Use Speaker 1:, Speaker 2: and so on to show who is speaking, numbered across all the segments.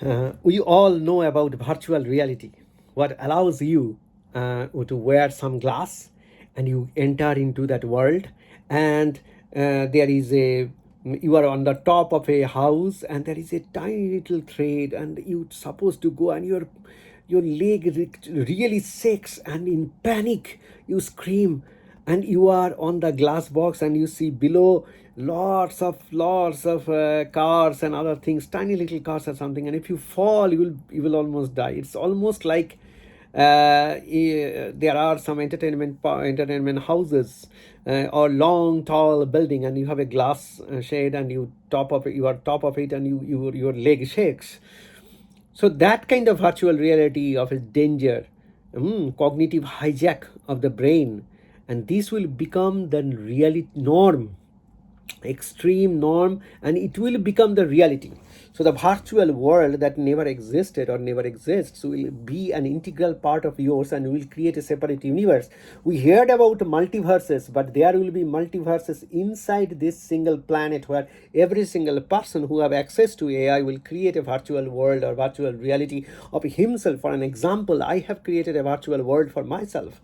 Speaker 1: We all know about virtual reality, what allows you to wear some glass and you enter into that world, and there is a you are on the top of a house and there is a tiny little thread and you're supposed to go and your leg really shakes and in panic you scream and you are on the glass box and you see below lots of cars and other things, tiny little cars or something, and if you fall you will almost die. It's almost like there are some entertainment houses or long tall building and you have a glass shade and you are top of it and your leg shakes. So that kind of virtual reality of a danger, cognitive hijack of the brain, and this will become the reality norm, extreme norm, and it will become the reality. So the virtual world that never existed or never exists will be an integral part of yours and will create a separate universe. We heard about multiverses, but there will be multiverses inside this single planet where every single person who have access to AI will create a virtual world or virtual reality of himself. For an example, I have created a virtual world for myself.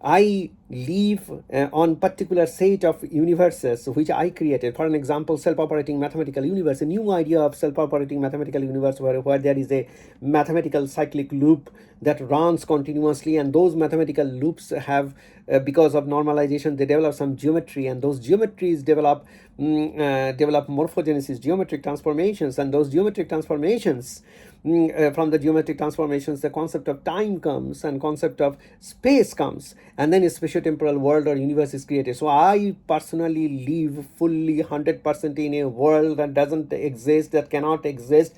Speaker 1: I live on particular set of universes which I created. For an example, self-operating mathematical universe, a new idea of self-operating mathematical universe where there is a mathematical cyclic loop that runs continuously, and those mathematical loops have, because of normalization, they develop some geometry, and those geometries develop morphogenesis, geometric transformations, and those geometric transformations, from the geometric transformations, the concept of time comes and concept of space comes, and then a spatiotemporal world or universe is created. So I personally live fully 100% in a world that doesn't exist, that cannot exist,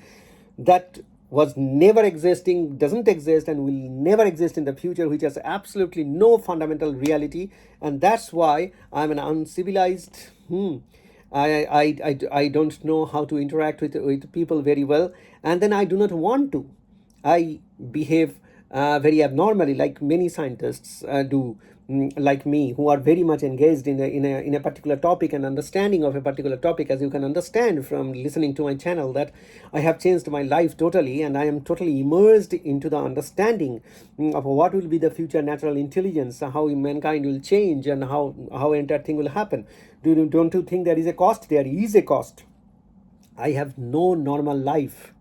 Speaker 1: that was never existing, doesn't exist, and will never exist in the future, which has absolutely no fundamental reality. And that's why I'm an uncivilized, I don't know how to interact with people very well, and then I do not want to. I behave very abnormally, like many scientists do, like me, who are very much engaged in a particular topic and understanding of a particular topic. As you can understand from listening to my channel, that I have changed my life totally, and I am totally immersed into the understanding of what will be the future natural intelligence, how mankind will change, and how entire thing will happen. Don't you think there is a cost? There is a cost. I have no normal life.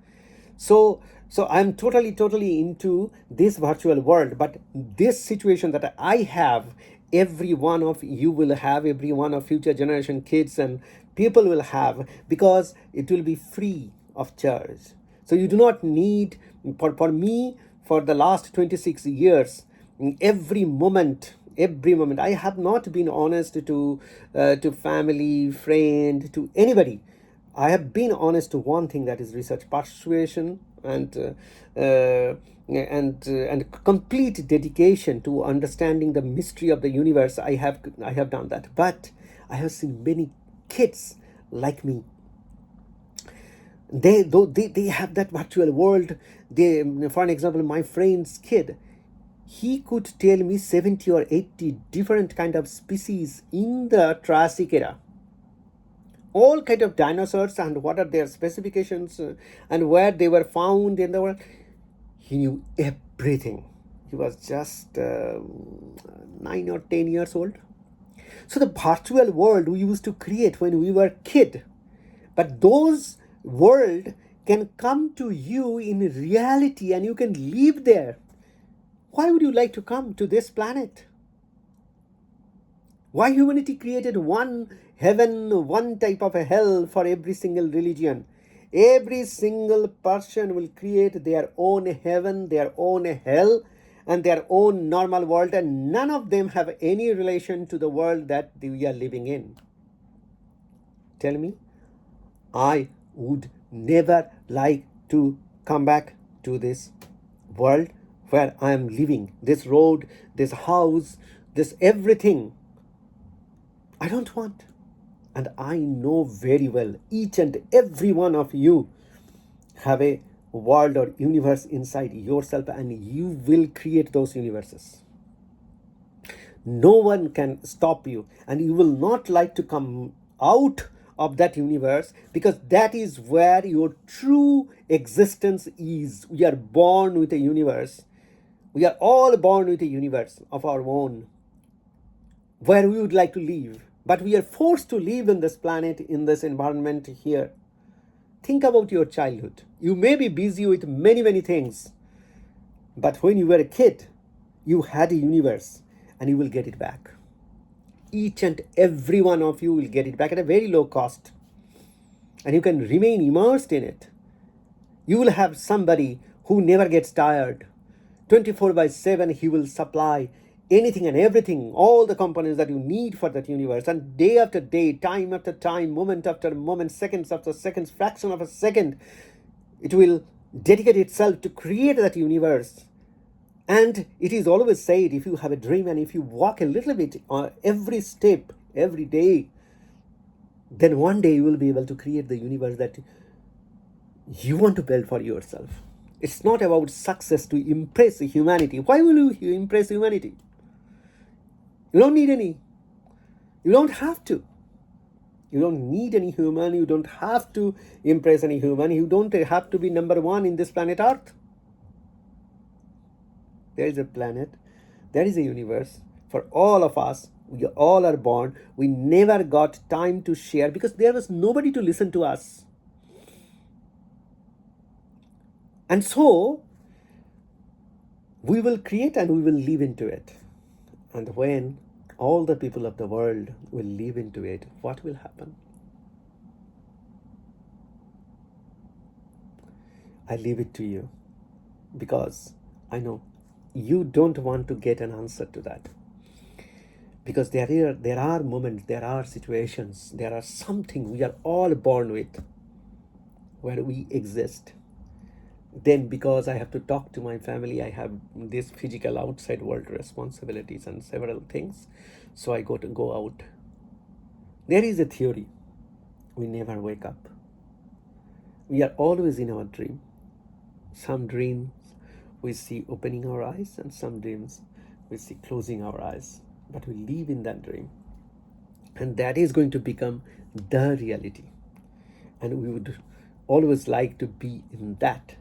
Speaker 1: So I'm totally into this virtual world, but this situation that I have, every one of you will have, every one of future generation kids and people will have, because it will be free of charge. So you do not need, for me, for the last 26 years, every moment I have not been honest to family, friend, to anybody. I have been honest to one thing, that is research, persuasion, and complete dedication to understanding the mystery of the universe. I have done that, but I have seen many kids like me. They have that virtual world. For an example, my friend's kid, he could tell me 70 or 80 different kind of species in the Triassic era, all kind of dinosaurs and what are their specifications, and where they were found in the world. He knew everything. He was just 9 or 10 years old. So the virtual world we used to create when we were kid, but those world can come to you in reality and you can live there. Why would you like to come to this planet? Why humanity created one heaven, one type of a hell for every single religion? Every single person will create their own heaven, their own hell, and their own normal world, and none of them have any relation to the world that we are living in. Tell me, I would never like to come back to this world where I am living, this road, this house, this everything. I don't want. And I know very well, each and every one of you have a world or universe inside yourself, and you will create those universes. No one can stop you, and you will not like to come out of that universe, because that is where your true existence is. We are born with a universe. We are all born with a universe of our own where we would like to live. But we are forced to live in this planet, in this environment here. Think about your childhood. You may be busy with many, many things. But when you were a kid, you had a universe and you will get it back. Each and every one of you will get it back at a very low cost. And you can remain immersed in it. You will have somebody who never gets tired. 24/7, he will supply anything and everything, all the components that you need for that universe. And day after day, time after time, moment after moment, seconds after seconds, fraction of a second, it will dedicate itself to create that universe. And it is always said, if you have a dream and if you walk a little bit on every step, every day, then one day you will be able to create the universe that you want to build for yourself. It's not about success to impress humanity. Why will you impress humanity? You don't need any. You don't have to. You don't need any human. You don't have to impress any human. You don't have to be number one in this planet Earth. There is a planet. There is a universe. For all of us, we all are born. We never got time to share because there was nobody to listen to us. And so, we will create and we will live into it. And when all the people of the world will live into it, what will happen? I leave it to you because I know you don't want to get an answer to that. Because there are moments, there are situations, there are something we are all born with where we exist. Then because I have to talk to my family, I have this physical outside world responsibilities and several things. So I go out. There is a theory. We never wake up. We are always in our dream. Some dreams we see opening our eyes and some dreams we see closing our eyes. But we live in that dream. And that is going to become the reality. And we would always like to be in that